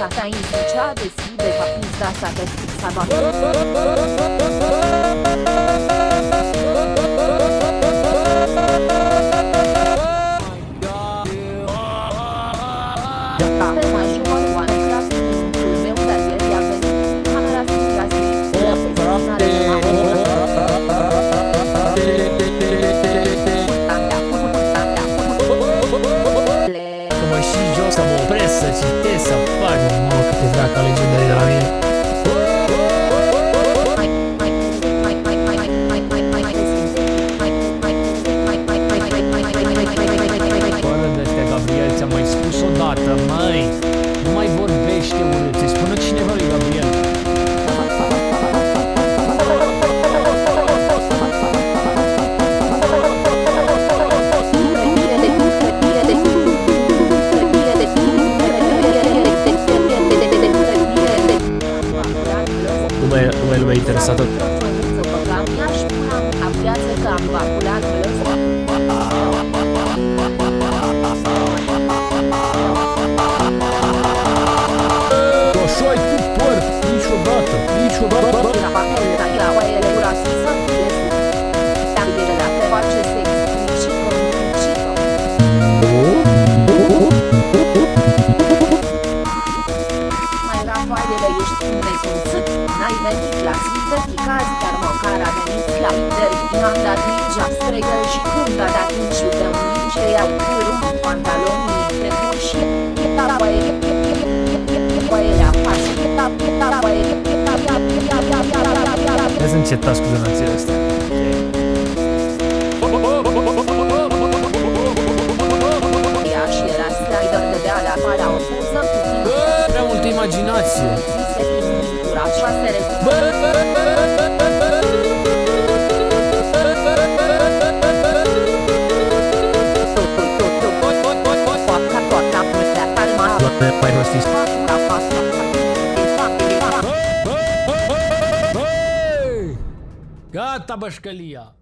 ta cea decide ca pizda sa de salvator. Și jos să mă opresc, să citesc, să fac câte dracu legendare de la mine. Fără de astea, Gabriel, ți-am mai spus odată, măi, nu mai vorbește urât, ți-i spună cineva lui Gabriel. Lumea interesată. Așa-i tu, porc, niciodată. Ești nesumțit, n-ai venit la sinteticați, dar măcar a venit la lideri. I-am dat mingea stregă și când a dat minciu de un minge, i-au cârând pantalonii pe duși. Trebuie să încetați cu donațiile astea. Ea și era slider de dea la marea o puză cu timp. Prea multă imaginație. Mai rostiți. Gata, bășcălia!